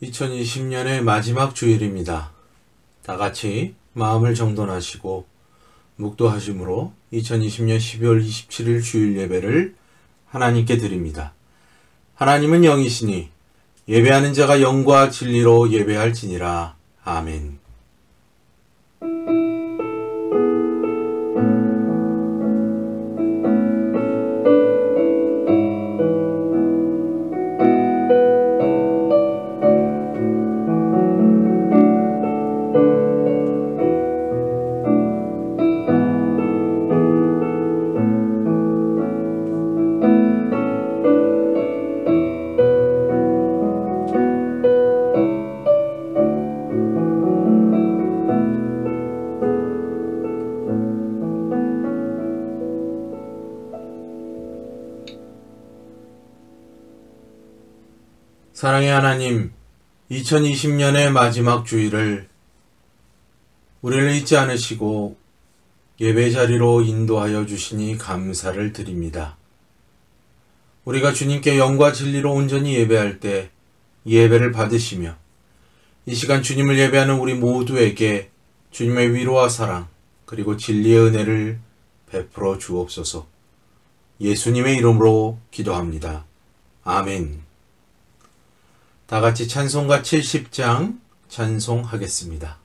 2020년의 마지막 주일입니다. 다 같이 마음을 정돈하시고 묵도하심으로 2020년 12월 27일 주일 예배를 하나님께 드립니다. 하나님은 영이시니 예배하는 자가 영과 진리로 예배할지니라. 아멘. 사랑의 하나님, 2020년의 마지막 주일을 우리를 잊지 않으시고 예배 자리로 인도하여 주시니 감사를 드립니다. 우리가 주님께 영과 진리로 온전히 예배할 때 예배를 받으시며 이 시간 주님을 예배하는 우리 모두에게 주님의 위로와 사랑 그리고 진리의 은혜를 베풀어 주옵소서. 예수님의 이름으로 기도합니다. 아멘. 다 같이 찬송가 70장 찬송하겠습니다.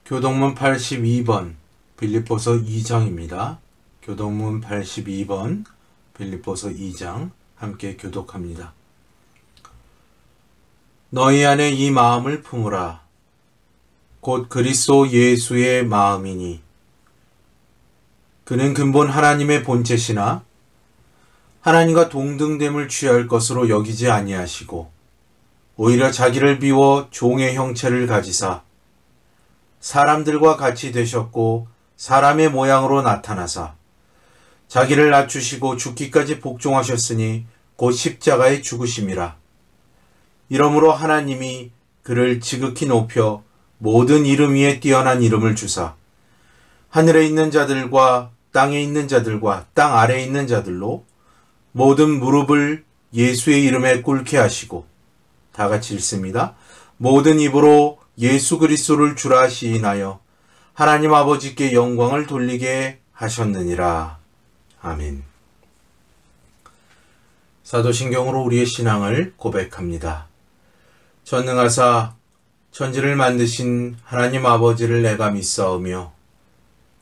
교동문 82번 빌립보서 2장입니다. 교동문 82번 빌립보서 2장 함께 교독합니다. 너희 안에 이 마음을 품으라. 곧 그리스도 예수의 마음이니 그는 근본 하나님의 본체시나 하나님과 동등됨을 취할 것으로 여기지 아니하시고 오히려 자기를 비워 종의 형체를 가지사 사람들과 같이 되셨고 사람의 모양으로 나타나사 자기를 낮추시고 죽기까지 복종하셨으니 곧 십자가의 죽으심이라. 이러므로 하나님이 그를 지극히 높여 모든 이름 위에 뛰어난 이름을 주사 하늘에 있는 자들과 땅에 있는 자들과 땅 아래에 있는 자들로 모든 무릎을 예수의 이름에 꿇게 하시고 다 같이 읽습니다. 모든 입으로 예수 그리스도를 주라 시인하여 하나님 아버지께 영광을 돌리게 하셨느니라. 아멘. 사도신경으로 우리의 신앙을 고백합니다. 전능하사 천지를 만드신 하나님 아버지를 내가 믿사오며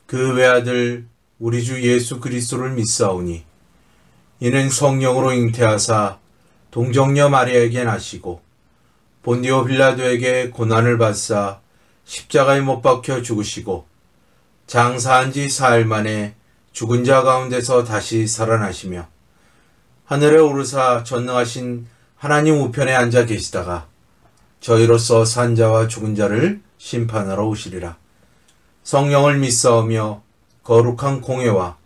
그 외아들 우리 주 예수 그리스도를 믿사오니 이는 성령으로 잉태하사 동정녀 마리아에게 나시고 본디오 빌라도에게 고난을 받사 십자가에 못 박혀 죽으시고 장사한 지 사흘 만에 죽은 자 가운데서 다시 살아나시며 하늘에 오르사 전능하신 하나님 우편에 앉아 계시다가 저희로서 산 자와 죽은 자를 심판하러 오시리라. 성령을 믿사오며 거룩한 공회와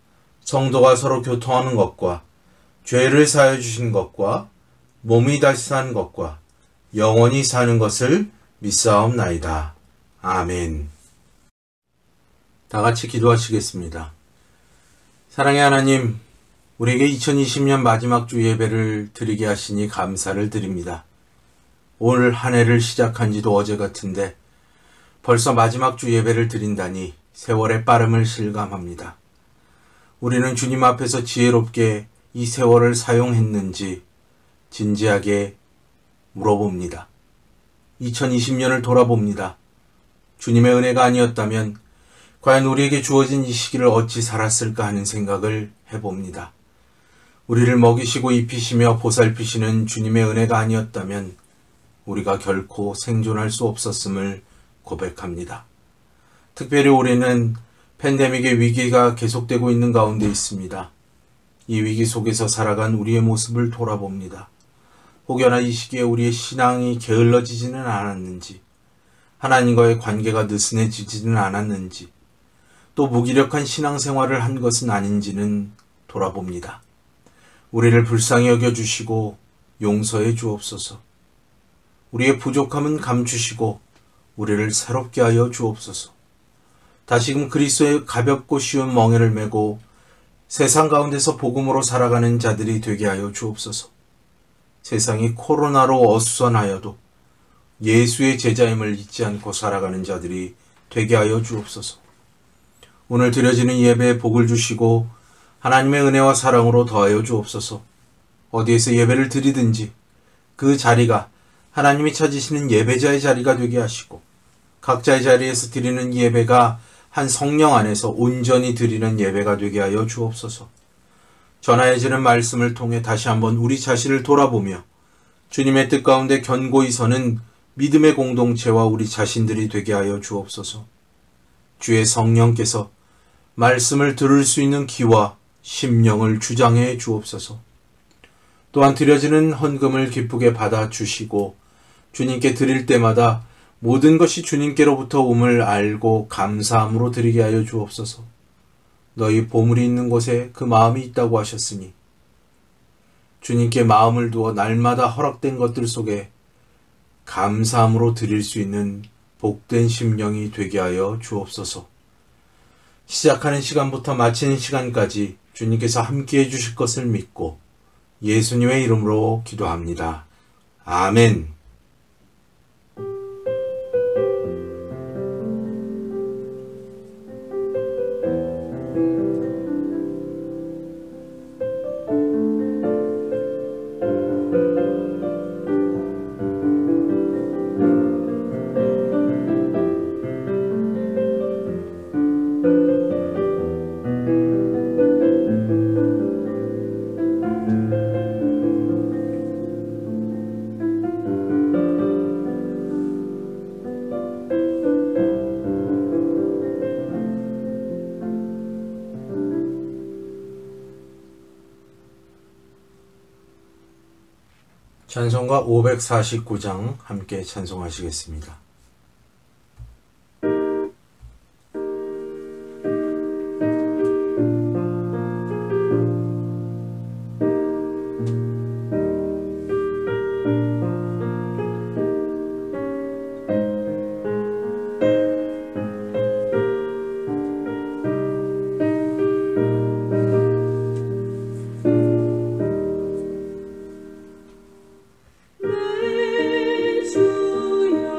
성도가 서로 교통하는 것과 죄를 사하여 주신 것과 몸이 다시 사는 것과 영원히 사는 것을 믿사옵나이다. 아멘. 다 같이 기도하시겠습니다. 사랑의 하나님, 우리에게 2020년 마지막 주 예배를 드리게 하시니 감사를 드립니다. 올 한 해를 시작한 지도 어제 같은데 벌써 마지막 주 예배를 드린다니 세월의 빠름을 실감합니다. 우리는 주님 앞에서 지혜롭게 이 세월을 사용했는지 진지하게 물어봅니다. 2020년을 돌아봅니다. 주님의 은혜가 아니었다면 과연 우리에게 주어진 이 시기를 어찌 살았을까 하는 생각을 해봅니다. 우리를 먹이시고 입히시며 보살피시는 주님의 은혜가 아니었다면 우리가 결코 생존할 수 없었음을 고백합니다. 특별히 우리는 팬데믹의 위기가 계속되고 있는 가운데 있습니다. 이 위기 속에서 살아간 우리의 모습을 돌아봅니다. 혹여나 이 시기에 우리의 신앙이 게을러지지는 않았는지, 하나님과의 관계가 느슨해지지는 않았는지, 또 무기력한 신앙생활을 한 것은 아닌지는 돌아봅니다. 우리를 불쌍히 여겨주시고 용서해 주옵소서. 우리의 부족함은 감추시고 우리를 새롭게 하여 주옵소서. 다시금 그리스도의 가볍고 쉬운 멍에를 메고 세상 가운데서 복음으로 살아가는 자들이 되게 하여 주옵소서. 세상이 코로나로 어수선하여도 예수의 제자임을 잊지 않고 살아가는 자들이 되게 하여 주옵소서. 오늘 드려지는 예배에 복을 주시고 하나님의 은혜와 사랑으로 더하여 주옵소서. 어디에서 예배를 드리든지 그 자리가 하나님이 찾으시는 예배자의 자리가 되게 하시고 각자의 자리에서 드리는 예배가 한 성령 안에서 온전히 드리는 예배가 되게 하여 주옵소서. 전하여지는 말씀을 통해 다시 한번 우리 자신을 돌아보며 주님의 뜻 가운데 견고히 서는 믿음의 공동체와 우리 자신들이 되게 하여 주옵소서. 주의 성령께서 말씀을 들을 수 있는 귀와 심령을 주장해 주옵소서. 또한 드려지는 헌금을 기쁘게 받아 주시고 주님께 드릴 때마다 모든 것이 주님께로부터 옴을 알고 감사함으로 드리게 하여 주옵소서. 너희 보물이 있는 곳에 그 마음이 있다고 하셨으니 주님께 마음을 두어 날마다 허락된 것들 속에 감사함으로 드릴 수 있는 복된 심령이 되게 하여 주옵소서. 시작하는 시간부터 마치는 시간까지 주님께서 함께해 주실 것을 믿고 예수님의 이름으로 기도합니다. 아멘. 찬송가 549장 함께 찬송하시겠습니다. 내 주여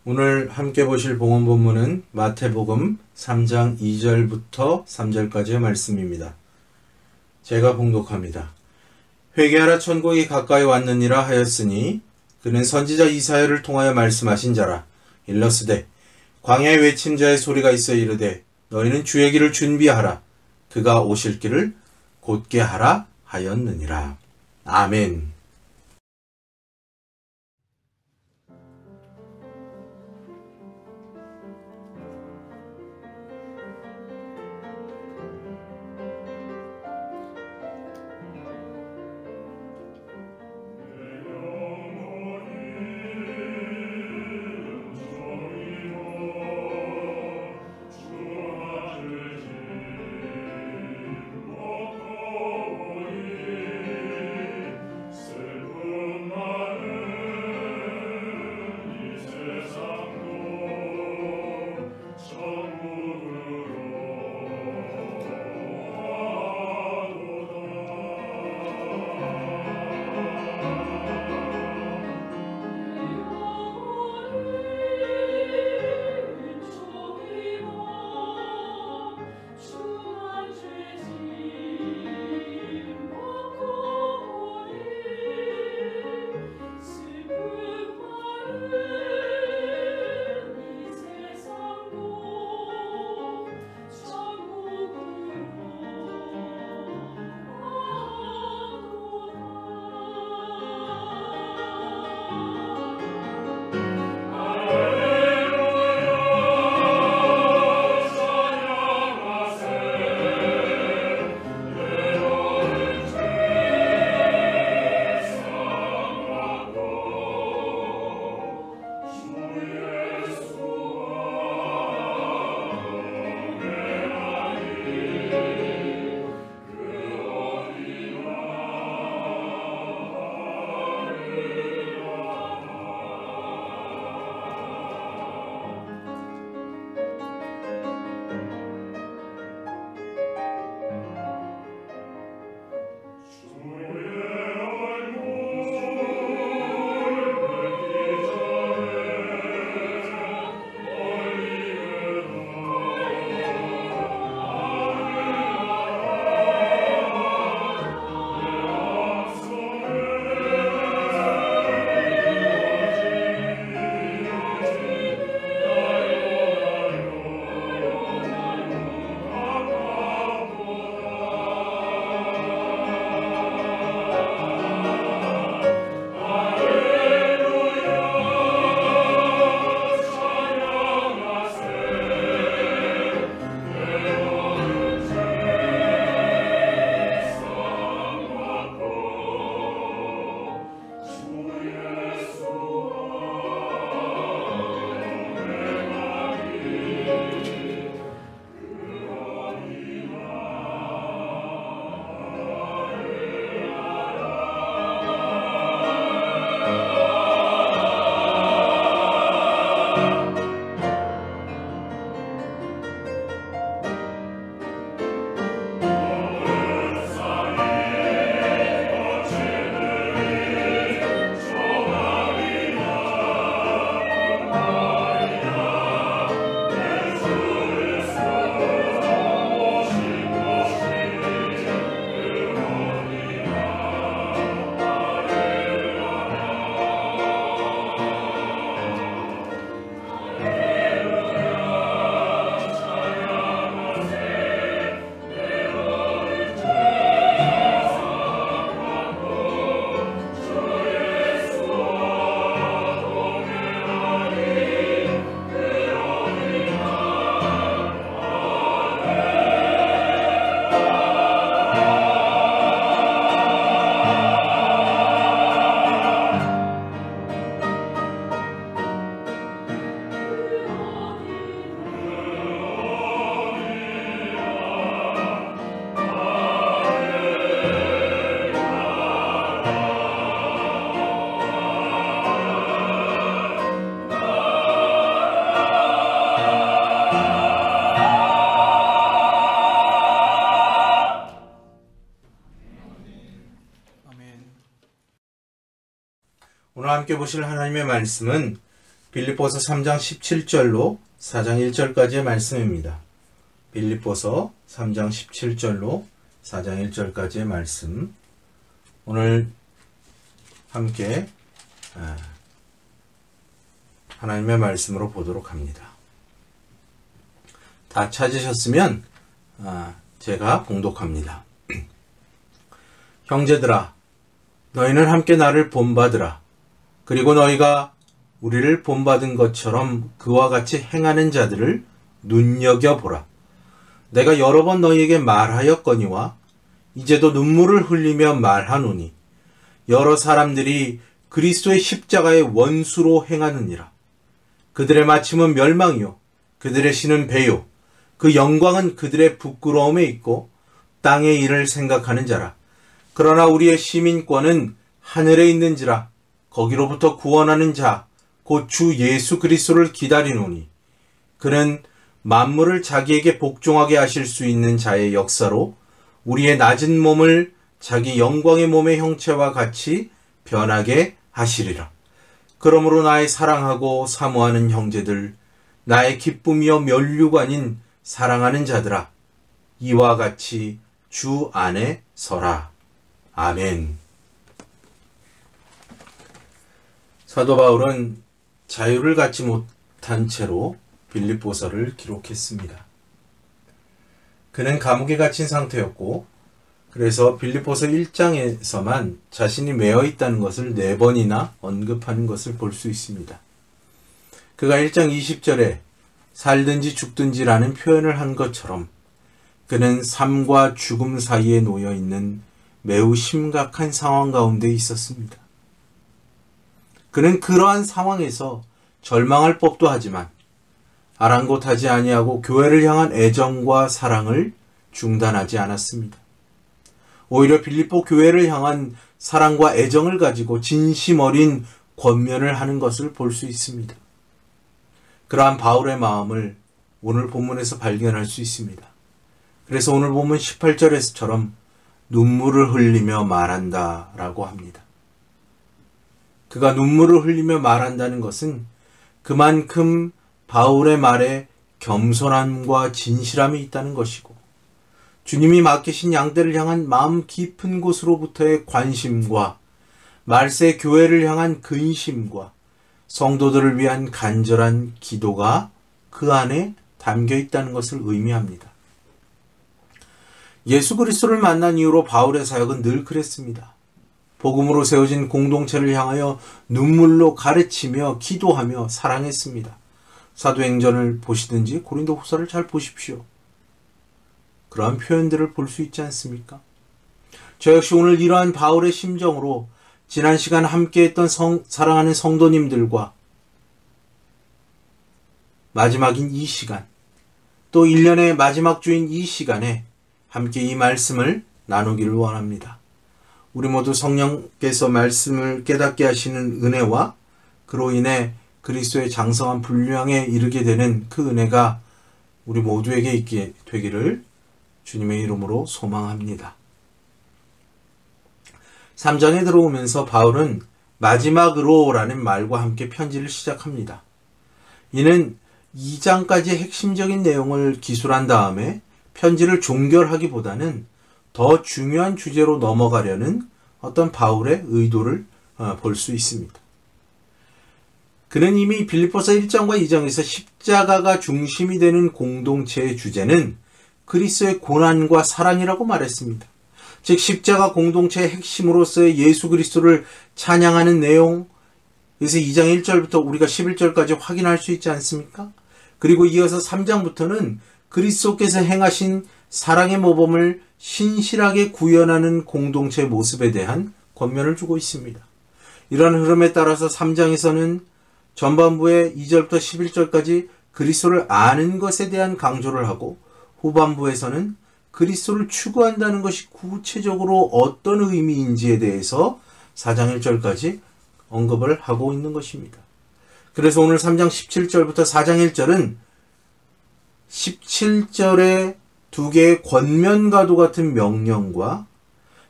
오늘 함께 보실 봉헌 본문은 마태복음 3장 2절부터 3절까지의 말씀입니다. 제가 봉독합니다. 회개하라 천국이 가까이 왔느니라 하였으니 그는 선지자 이사야를 통하여 말씀하신 자라. 일러스되 광야에 외친 자의 소리가 있어 이르되 너희는 주의 길을 준비하라. 그가 오실 길을 곧게 하라 하였느니라. 아멘. 함께 보실 하나님의 말씀은 빌립보서 3장 17절로 4장 1절까지의 말씀입니다. 빌립보서 3장 17절로 4장 1절까지의 말씀, 오늘 함께 하나님의 말씀으로 보도록 합니다. 다 찾으셨으면 제가 봉독합니다. 형제들아, 너희는 함께 나를 본받으라. 그리고 너희가 우리를 본받은 것처럼 그와 같이 행하는 자들을 눈여겨보라. 내가 여러 번 너희에게 말하였거니와 이제도 눈물을 흘리며 말하노니 여러 사람들이 그리스도의 십자가의 원수로 행하느니라. 그들의 마침은 멸망이요 그들의 신은 배요 그 영광은 그들의 부끄러움에 있고 땅의 일을 생각하는 자라. 그러나 우리의 시민권은 하늘에 있는지라. 거기로부터 구원하는 자 곧 주 예수 그리스도를 기다리노니 그는 만물을 자기에게 복종하게 하실 수 있는 자의 역사로 우리의 낮은 몸을 자기 영광의 몸의 형체와 같이 변하게 하시리라. 그러므로 나의 사랑하고 사모하는 형제들, 나의 기쁨이여 면류관인 사랑하는 자들아, 이와 같이 주 안에 서라. 아멘. 사도 바울은 자유를 갖지 못한 채로 빌립보서를 기록했습니다. 그는 감옥에 갇힌 상태였고, 그래서 빌립보서 1장에서만 자신이 매여 있다는 것을 4번이나 언급하는 것을 볼 수 있습니다. 그가 1장 20절에 살든지 죽든지라는 표현을 한 것처럼 그는 삶과 죽음 사이에 놓여 있는 매우 심각한 상황 가운데 있었습니다. 그는 그러한 상황에서 절망할 법도 하지만 아랑곳하지 아니하고 교회를 향한 애정과 사랑을 중단하지 않았습니다. 오히려 빌립보 교회를 향한 사랑과 애정을 가지고 진심 어린 권면을 하는 것을 볼 수 있습니다. 그러한 바울의 마음을 오늘 본문에서 발견할 수 있습니다. 그래서 오늘 본문 18절에서처럼 눈물을 흘리며 말한다 라고 합니다. 그가 눈물을 흘리며 말한다는 것은 그만큼 바울의 말에 겸손함과 진실함이 있다는 것이고, 주님이 맡기신 양떼를 향한 마음 깊은 곳으로부터의 관심과 말세 교회를 향한 근심과 성도들을 위한 간절한 기도가 그 안에 담겨 있다는 것을 의미합니다. 예수 그리스도를 만난 이후로 바울의 사역은 늘 그랬습니다. 복음으로 세워진 공동체를 향하여 눈물로 가르치며 기도하며 사랑했습니다. 사도행전을 보시든지 고린도후서를 잘 보십시오. 그러한 표현들을 볼 수 있지 않습니까? 저 역시 오늘 이러한 바울의 심정으로 지난 시간 함께했던 사랑하는 성도님들과 마지막인 이 시간, 또 1년의 마지막 주인 이 시간에 함께 이 말씀을 나누기를 원합니다. 우리 모두 성령께서 말씀을 깨닫게 하시는 은혜와 그로 인해 그리스도의 장성한 분량에 이르게 되는 그 은혜가 우리 모두에게 있게 되기를 주님의 이름으로 소망합니다. 3장에 들어오면서 바울은 마지막으로 라는 말과 함께 편지를 시작합니다. 이는 2장까지의 핵심적인 내용을 기술한 다음에 편지를 종결하기보다는 더 중요한 주제로 넘어가려는 어떤 바울의 의도를 볼 수 있습니다. 그는 이미 빌립보서 1장과 2장에서 십자가가 중심이 되는 공동체의 주제는 그리스도의 고난과 사랑이라고 말했습니다. 즉 십자가 공동체의 핵심으로서의 예수 그리스도를 찬양하는 내용, 그래서 2장 1절부터 우리가 11절까지 확인할 수 있지 않습니까? 그리고 이어서 3장부터는 그리스도께서 행하신 사랑의 모범을 신실하게 구현하는 공동체의 모습에 대한 권면을 주고 있습니다. 이런 흐름에 따라서 3장에서는 전반부의 2절부터 11절까지 그리스도를 아는 것에 대한 강조를 하고, 후반부에서는 그리스도를 추구한다는 것이 구체적으로 어떤 의미인지에 대해서 4장 1절까지 언급을 하고 있는 것입니다. 그래서 오늘 3장 17절부터 4장 1절은 17절의 두 개의 권면과도 같은 명령과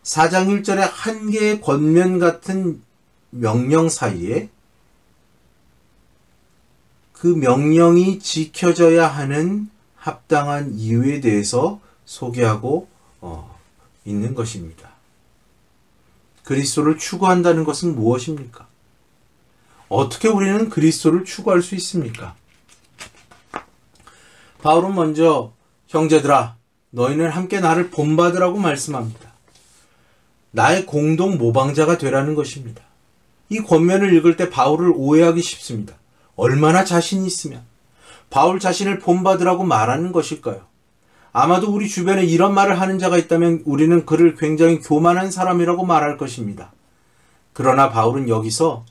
4장 1절의 한 개의 권면 같은 명령 사이에 그 명령이 지켜져야 하는 합당한 이유에 대해서 소개하고 있는 것입니다. 그리스도를 추구한다는 것은 무엇입니까? 어떻게 우리는 그리스도를 추구할 수 있습니까? 바울은 먼저 형제들아 너희는 함께 나를 본받으라고 말씀합니다. 나의 공동 모방자가 되라는 것입니다. 이 권면을 읽을 때 바울을 오해하기 쉽습니다. 얼마나 자신이 있으면 바울 자신을 본받으라고 말하는 것일까요? 아마도 우리 주변에 이런 말을 하는 자가 있다면 우리는 그를 굉장히 교만한 사람이라고 말할 것입니다. 그러나 바울은 여기서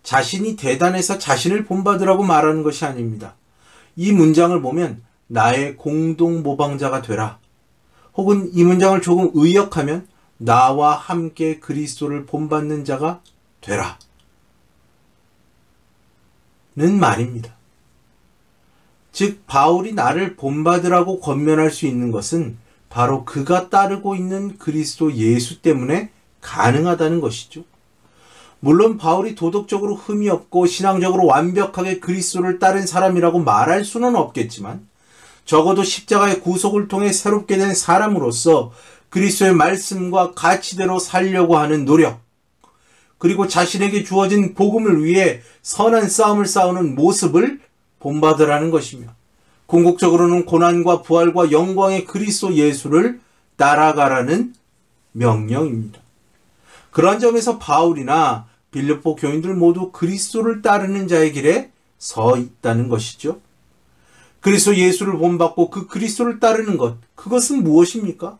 자신이 대단해서 자신을 본받으라고 말하는 것이 아닙니다. 이 문장을 보면 나의 공동 모방자가 되라. 혹은 이 문장을 조금 의역하면 나와 함께 그리스도를 본받는 자가 되라. 는 말입니다. 즉 바울이 나를 본받으라고 권면할 수 있는 것은 바로 그가 따르고 있는 그리스도 예수 때문에 가능하다는 것이죠. 물론 바울이 도덕적으로 흠이 없고 신앙적으로 완벽하게 그리스도를 따른 사람이라고 말할 수는 없겠지만 적어도 십자가의 구속을 통해 새롭게 된 사람으로서 그리스도의 말씀과 가치대로 살려고 하는 노력, 그리고 자신에게 주어진 복음을 위해 선한 싸움을 싸우는 모습을 본받으라는 것이며 궁극적으로는 고난과 부활과 영광의 그리스도 예수를 따라가라는 명령입니다. 그런 점에서 바울이나 빌립보 교인들 모두 그리스도를 따르는 자의 길에 서 있다는 것이죠. 그리스도 예수를 본받고 그 그리스도를 따르는 것, 그것은 무엇입니까?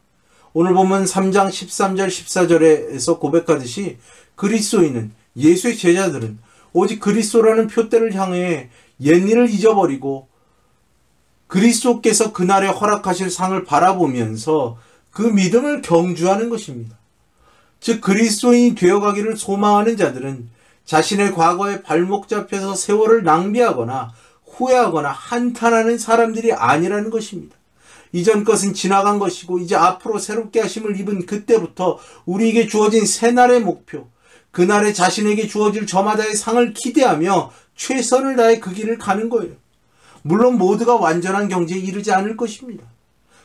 오늘 보면 3장 13절 14절에서 고백하듯이 그리스도인은, 예수의 제자들은 오직 그리스도라는 표대를 향해 옛일을 잊어버리고 그리스도께서 그날에 허락하실 상을 바라보면서 그 믿음을 경주하는 것입니다. 즉 그리스도인이 되어가기를 소망하는 자들은 자신의 과거에 발목 잡혀서 세월을 낭비하거나 후회하거나 한탄하는 사람들이 아니라는 것입니다. 이전 것은 지나간 것이고 이제 앞으로 새롭게 하심을 입은 그때부터 우리에게 주어진 새날의 목표, 그날에 자신에게 주어질 저마다의 상을 기대하며 최선을 다해 그 길을 가는 거예요. 물론 모두가 완전한 경지에 이르지 않을 것입니다.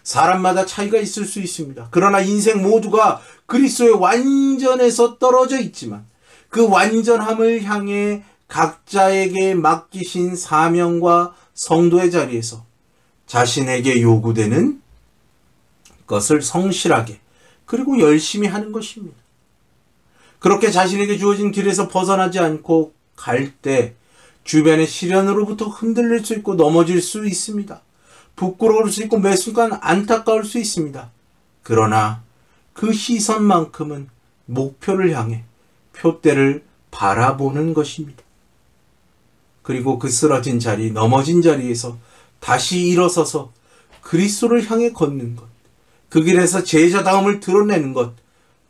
사람마다 차이가 있을 수 있습니다. 그러나 인생 모두가 그리스도의 완전에서 떨어져 있지만 그 완전함을 향해 각자에게 맡기신 사명과 성도의 자리에서 자신에게 요구되는 것을 성실하게 그리고 열심히 하는 것입니다. 그렇게 자신에게 주어진 길에서 벗어나지 않고 갈 때 주변의 시련으로부터 흔들릴 수 있고 넘어질 수 있습니다. 부끄러울 수 있고 매 순간 안타까울 수 있습니다. 그러나 그 시선만큼은 목표를 향해 표대를 바라보는 것입니다. 그리고 그 쓰러진 자리, 넘어진 자리에서 다시 일어서서 그리스도를 향해 걷는 것, 그 길에서 제자다움을 드러내는 것,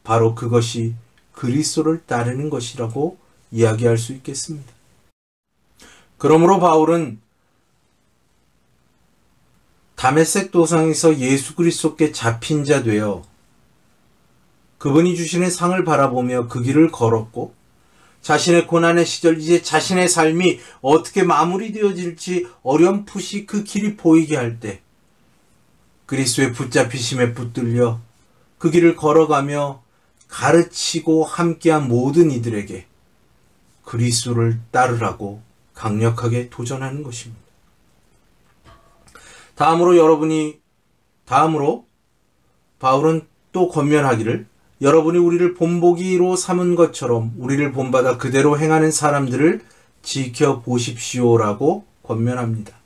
바로 그것이 그리스도를 따르는 것이라고 이야기할 수 있겠습니다. 그러므로 바울은 다메섹 도상에서 예수 그리스도께 잡힌 자 되어 그분이 주시는 상을 바라보며 그 길을 걸었고 자신의 고난의 시절, 이제 자신의 삶이 어떻게 마무리되어질지 어렴풋이 그 길이 보이게 할 때 그리스도의 붙잡히심에 붙들려 그 길을 걸어가며 가르치고 함께한 모든 이들에게 그리스도를 따르라고 강력하게 도전하는 것입니다. 다음으로 바울은 또 권면하기를 여러분이 우리를 본보기로 삼은 것처럼 우리를 본받아 그대로 행하는 사람들을 지켜보십시오라고 권면합니다.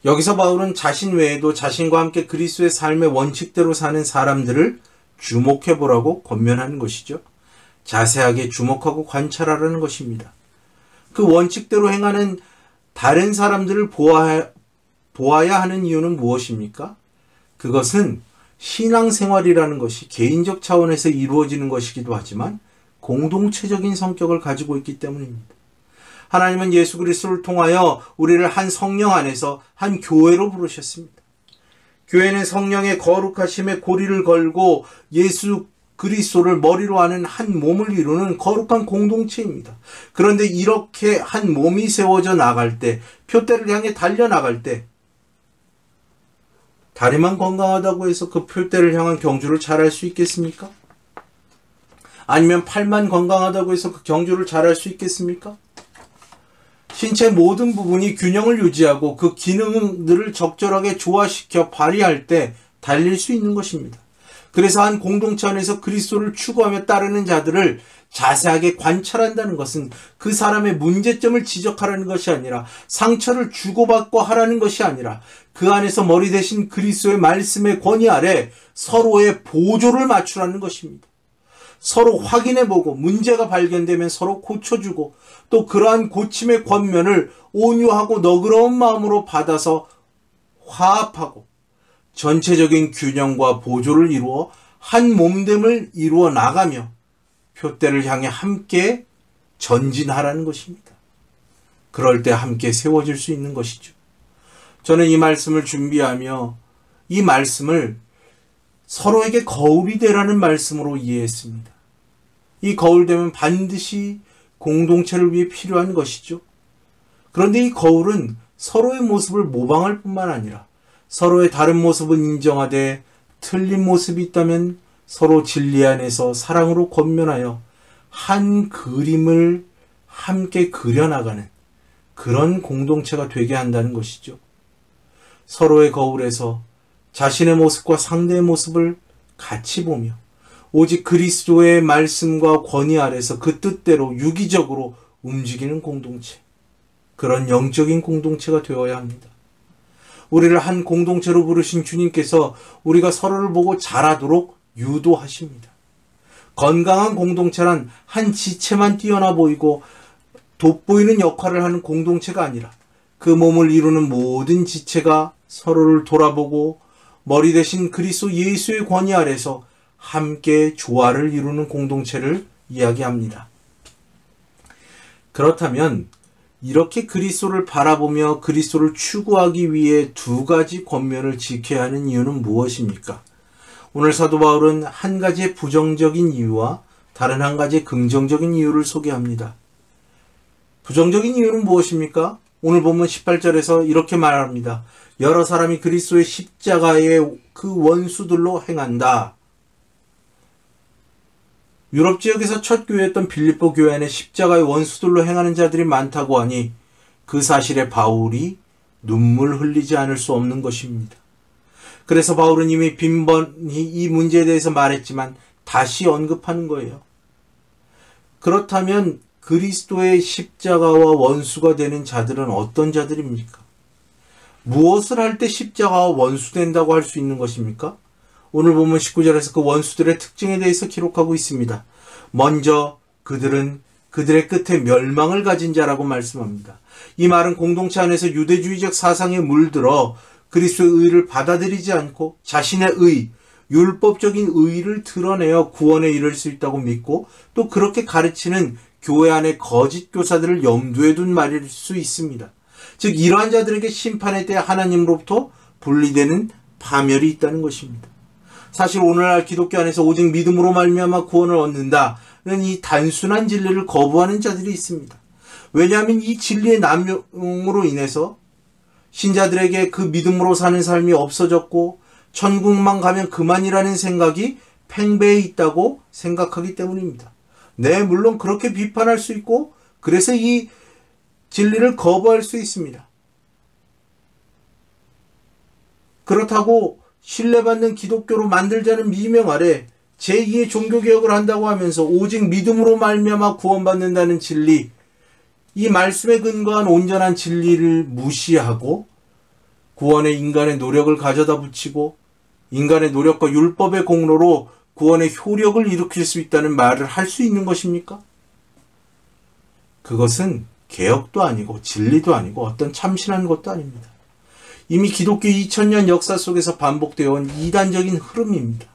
여기서 바울은 자신 외에도 자신과 함께 그리스도의 삶의 원칙대로 사는 사람들을 주목해보라고 권면하는 것이죠. 자세하게 주목하고 관찰하라는 것입니다. 그 원칙대로 행하는 다른 사람들을 보아야 하는 이유는 무엇입니까? 그것은 신앙생활이라는 것이 개인적 차원에서 이루어지는 것이기도 하지만 공동체적인 성격을 가지고 있기 때문입니다. 하나님은 예수 그리스도를 통하여 우리를 한 성령 안에서 한 교회로 부르셨습니다. 교회는 성령의 거룩하심에 고리를 걸고 예수 그리스도를 머리로 하는 한 몸을 이루는 거룩한 공동체입니다. 그런데 이렇게 한 몸이 세워져 나갈 때, 표대를 향해 달려나갈 때, 다리만 건강하다고 해서 그 표대를 향한 경주를 잘할 수 있겠습니까? 아니면 팔만 건강하다고 해서 그 경주를 잘할 수 있겠습니까? 신체 모든 부분이 균형을 유지하고 그 기능들을 적절하게 조화시켜 발휘할 때 달릴 수 있는 것입니다. 그래서 한 공동체 안에서 그리스도를 추구하며 따르는 자들을 자세하게 관찰한다는 것은 그 사람의 문제점을 지적하라는 것이 아니라, 상처를 주고받고 하라는 것이 아니라, 그 안에서 머리 대신 그리스도의 말씀의 권위 아래 서로의 보조를 맞추라는 것입니다. 서로 확인해보고 문제가 발견되면 서로 고쳐주고, 또 그러한 고침의 권면을 온유하고 너그러운 마음으로 받아서 화합하고 전체적인 균형과 보조를 이루어 한 몸됨을 이루어 나가며 표대를 향해 함께 전진하라는 것입니다. 그럴 때 함께 세워질 수 있는 것이죠. 저는 이 말씀을 준비하며 이 말씀을 서로에게 거울이 되라는 말씀으로 이해했습니다. 이 거울 되면 반드시 공동체를 위해 필요한 것이죠. 그런데 이 거울은 서로의 모습을 모방할 뿐만 아니라 서로의 다른 모습은 인정하되 틀린 모습이 있다면 서로 진리 안에서 사랑으로 권면하여 한 그림을 함께 그려나가는 그런 공동체가 되게 한다는 것이죠. 서로의 거울에서 자신의 모습과 상대의 모습을 같이 보며 오직 그리스도의 말씀과 권위 아래서 그 뜻대로 유기적으로 움직이는 공동체, 그런 영적인 공동체가 되어야 합니다. 우리를 한 공동체로 부르신 주님께서 우리가 서로를 보고 자라도록 유도하십니다. 건강한 공동체란 한 지체만 뛰어나 보이고 돋보이는 역할을 하는 공동체가 아니라 그 몸을 이루는 모든 지체가 서로를 돌아보고 머리 대신 그리스도 예수의 권위 아래서 함께 조화를 이루는 공동체를 이야기합니다. 그렇다면 이렇게 그리스도를 바라보며 그리스도를 추구하기 위해 두 가지 권면을 지켜야 하는 이유는 무엇입니까? 오늘 사도 바울은 한 가지의 부정적인 이유와 다른 한 가지의 긍정적인 이유를 소개합니다. 부정적인 이유는 무엇입니까? 오늘 본문 18절에서 이렇게 말합니다. 여러 사람이 그리스도의 십자가의 그 원수들로 행한다. 유럽 지역에서 첫 교회였던 빌립보 교회 안에 십자가의 원수들로 행하는 자들이 많다고 하니 그 사실에 바울이 눈물 흘리지 않을 수 없는 것입니다. 그래서 바울은 이미 빈번히 이 문제에 대해서 말했지만 다시 언급하는 거예요. 그렇다면 그리스도의 십자가와 원수가 되는 자들은 어떤 자들입니까? 무엇을 할 때 십자가와 원수된다고 할 수 있는 것입니까? 오늘 보면 19절에서 그 원수들의 특징에 대해서 기록하고 있습니다. 먼저 그들은 그들의 끝에 멸망을 가진 자라고 말씀합니다. 이 말은 공동체 안에서 유대주의적 사상에 물들어 그리스도의 의를 받아들이지 않고 자신의 의, 율법적인 의를 드러내어 구원에 이를 수 있다고 믿고 또 그렇게 가르치는 교회 안의 거짓 교사들을 염두에 둔 말일 수 있습니다. 즉 이러한 자들에게 심판의 때 하나님으로부터 분리되는 파멸이 있다는 것입니다. 사실 오늘날 기독교 안에서 오직 믿음으로 말미암아 구원을 얻는다는 이 단순한 진리를 거부하는 자들이 있습니다. 왜냐하면 이 진리의 남용으로 인해서 신자들에게 그 믿음으로 사는 삶이 없어졌고 천국만 가면 그만이라는 생각이 팽배해 있다고 생각하기 때문입니다. 네, 물론 그렇게 비판할 수 있고 그래서 이 진리를 거부할 수 있습니다. 그렇다고 신뢰받는 기독교로 만들자는 미명 아래 제2의 종교개혁을 한다고 하면서 오직 믿음으로 말미암아 구원받는다는 진리, 이 말씀에 근거한 온전한 진리를 무시하고 구원의 인간의 노력을 가져다 붙이고 인간의 노력과 율법의 공로로 구원의 효력을 일으킬 수 있다는 말을 할 수 있는 것입니까? 그것은 개혁도 아니고 진리도 아니고 어떤 참신한 것도 아닙니다. 이미 기독교 2000년 역사 속에서 반복되어 온 이단적인 흐름입니다.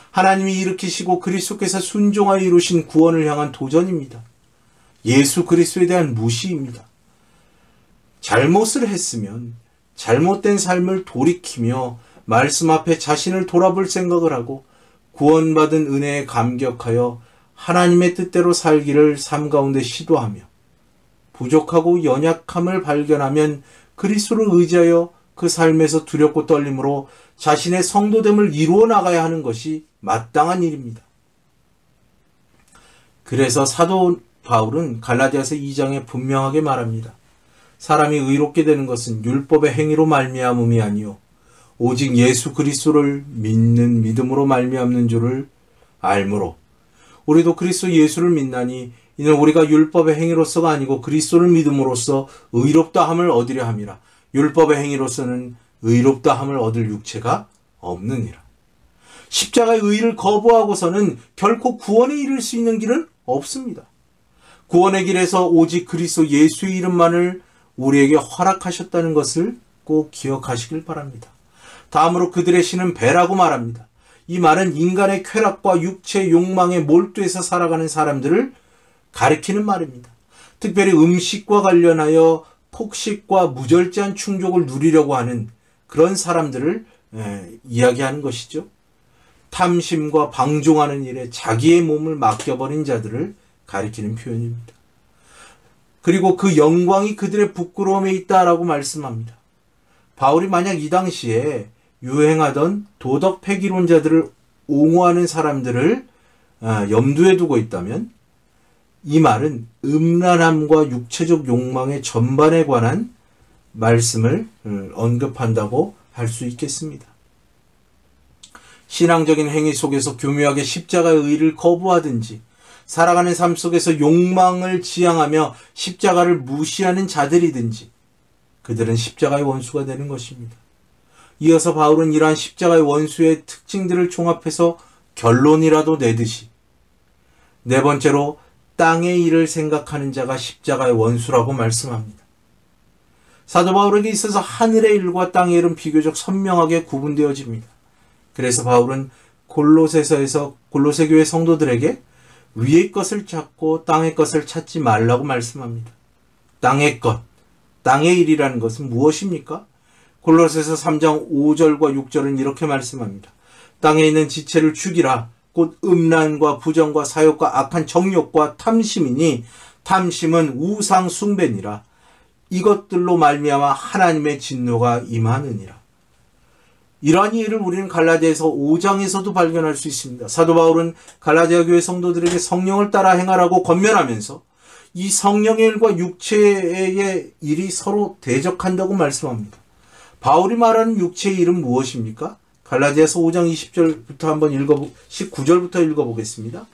하나님이 일으키시고 그리스도께서 순종하여 이루신 구원을 향한 도전입니다. 예수 그리스도에 대한 무시입니다. 잘못을 했으면 잘못된 삶을 돌이키며 말씀 앞에 자신을 돌아볼 생각을 하고 구원받은 은혜에 감격하여 하나님의 뜻대로 살기를 삶 가운데 시도하며 부족하고 연약함을 발견하면 그리스도를 의지하여 그 삶에서 두렵고 떨림으로 자신의 성도됨을 이루어 나가야 하는 것이 마땅한 일입니다. 그래서 사도 바울은 갈라디아서 2장에 분명하게 말합니다. 사람이 의롭게 되는 것은 율법의 행위로 말미암음이 아니요 오직 예수 그리스도를 믿는 믿음으로 말미암는 줄을 알므로 우리도 그리스도 예수를 믿나니 이는 우리가 율법의 행위로서가 아니고 그리스도를 믿음으로써 의롭다 함을 얻으려 함이라. 율법의 행위로서는 의롭다 함을 얻을 육체가 없느니라. 십자가의 의를 거부하고서는 결코 구원에 이를 수 있는 길은 없습니다. 구원의 길에서 오직 그리스도 예수의 이름만을 우리에게 허락하셨다는 것을 꼭 기억하시길 바랍니다. 다음으로 그들의 신은 배라고 말합니다. 이 말은 인간의 쾌락과 육체의 욕망에 몰두해서 살아가는 사람들을 가리키는 말입니다. 특별히 음식과 관련하여 폭식과 무절제한 충족을 누리려고 하는 그런 사람들을 이야기하는 것이죠. 탐심과 방종하는 일에 자기의 몸을 맡겨버린 자들을 가리키는 표현입니다. 그리고 그 영광이 그들의 부끄러움에 있다라고 말씀합니다. 바울이 만약 이 당시에 유행하던 도덕 폐기론자들을 옹호하는 사람들을 염두에 두고 있다면 이 말은 음란함과 육체적 욕망의 전반에 관한 말씀을 언급한다고 할 수 있겠습니다. 신앙적인 행위 속에서 교묘하게 십자가의 의를 거부하든지 살아가는 삶 속에서 욕망을 지향하며 십자가를 무시하는 자들이든지 그들은 십자가의 원수가 되는 것입니다. 이어서 바울은 이러한 십자가의 원수의 특징들을 종합해서 결론이라도 내듯이 네 번째로 땅의 일을 생각하는 자가 십자가의 원수라고 말씀합니다. 사도 바울에게 있어서 하늘의 일과 땅의 일은 비교적 선명하게 구분되어집니다. 그래서 바울은 골로새서에서 골로새 교회 성도들에게 위의 것을 찾고 땅의 것을 찾지 말라고 말씀합니다. 땅의 것, 땅의 일이라는 것은 무엇입니까? 골로새서 3장 5절과 6절은 이렇게 말씀합니다. 땅에 있는 지체를 죽이라. 곧 음란과 부정과 사욕과 악한 정욕과 탐심이니 탐심은 우상 숭배니라. 이것들로 말미암아 하나님의 진노가 임하느니라. 이러한 이해를 우리는 갈라디아서 5장에서도 발견할 수 있습니다. 사도 바울은 갈라디아 교회 성도들에게 성령을 따라 행하라고 권면하면서 이 성령의 일과 육체의 일이 서로 대적한다고 말씀합니다. 바울이 말하는 육체의 일은 무엇입니까? 갈라디아서 5장 20절부터 한번 19절부터 읽어보겠습니다.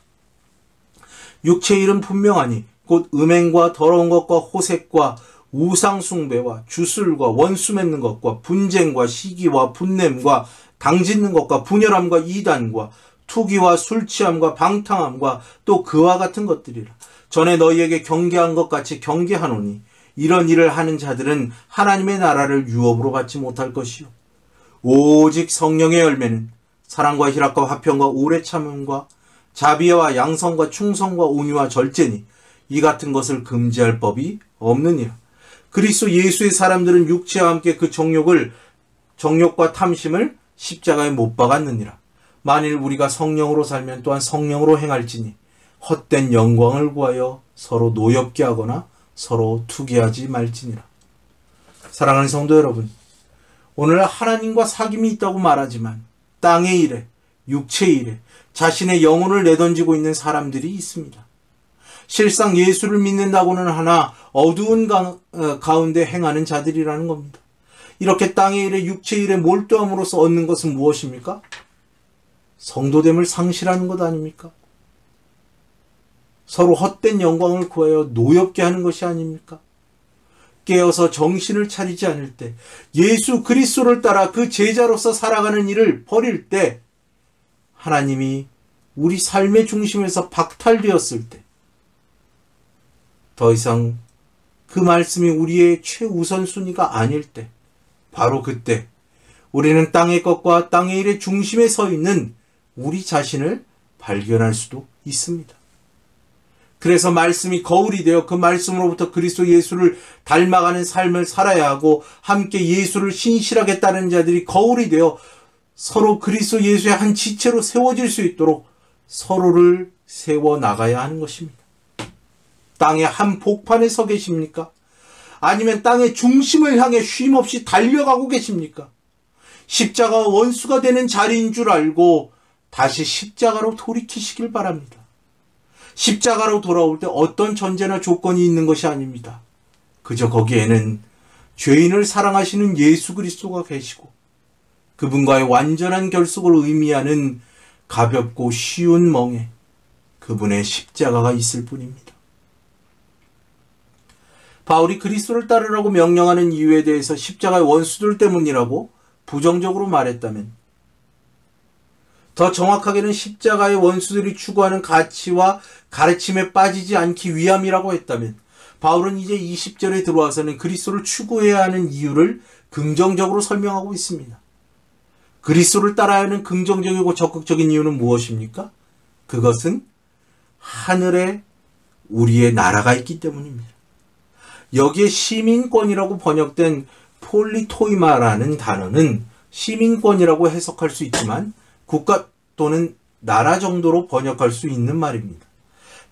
육체의 일은 분명하니 곧 음행과 더러운 것과 호색과 우상 숭배와 주술과 원수 맺는 것과 분쟁과 시기와 분냄과 당짓는 것과 분열함과 이단과 투기와 술취함과 방탕함과 또 그와 같은 것들이라. 전에 너희에게 경계한 것 같이 경계하노니 이런 일을 하는 자들은 하나님의 나라를 유업으로 받지 못할 것이요 오직 성령의 열매는 사랑과 희락과 화평과 오래 참음과 자비와 양성과 충성과 온유와 절제니 이 같은 것을 금지할 법이 없느니라. 그리스도 예수의 사람들은 육체와 함께 그 정욕과 탐심을 십자가에 못 박았느니라. 만일 우리가 성령으로 살면 또한 성령으로 행할지니 헛된 영광을 구하여 서로 노엽게 하거나 서로 투기하지 말지니라. 사랑하는 성도 여러분, 오늘 하나님과 사귐이 있다고 말하지만 땅의 일에, 육체의 일에 자신의 영혼을 내던지고 있는 사람들이 있습니다. 실상 예수를 믿는다고는 하나 어두운 가운데 행하는 자들이라는 겁니다. 이렇게 땅의 일에, 육체의 일에 몰두함으로써 얻는 것은 무엇입니까? 성도됨을 상실하는 것 아닙니까? 서로 헛된 영광을 구하여 노엽게 하는 것이 아닙니까? 깨어서 정신을 차리지 않을 때, 예수 그리스도를 따라 그 제자로서 살아가는 일을 버릴 때, 하나님이 우리 삶의 중심에서 박탈되었을 때, 더 이상 그 말씀이 우리의 최우선순위가 아닐 때, 바로 그때 우리는 땅의 것과 땅의 일의 중심에 서 있는 우리 자신을 발견할 수도 있습니다. 그래서 말씀이 거울이 되어 그 말씀으로부터 그리스도 예수를 닮아가는 삶을 살아야 하고 함께 예수를 신실하게 따르는 자들이 거울이 되어 서로 그리스도 예수의 한 지체로 세워질 수 있도록 서로를 세워 나가야 하는 것입니다. 땅의 한 복판에 서 계십니까? 아니면 땅의 중심을 향해 쉼없이 달려가고 계십니까? 십자가가 원수가 되는 자리인 줄 알고 다시 십자가로 돌이키시길 바랍니다. 십자가로 돌아올 때 어떤 전제나 조건이 있는 것이 아닙니다. 그저 거기에는 죄인을 사랑하시는 예수 그리스도가 계시고 그분과의 완전한 결속을 의미하는 가볍고 쉬운 멍에 그분의 십자가가 있을 뿐입니다. 바울이 그리스도를 따르라고 명령하는 이유에 대해서 십자가의 원수들 때문이라고 부정적으로 말했다면, 더 정확하게는 십자가의 원수들이 추구하는 가치와 가르침에 빠지지 않기 위함이라고 했다면, 바울은 이제 20절에 들어와서는 그리스도를 추구해야 하는 이유를 긍정적으로 설명하고 있습니다. 그리스도를 따라야 하는 긍정적이고 적극적인 이유는 무엇입니까? 그것은 하늘에 우리의 나라가 있기 때문입니다. 여기에 시민권이라고 번역된 폴리토이마라는 단어는 시민권이라고 해석할 수 있지만 국가 또는 나라 정도로 번역할 수 있는 말입니다.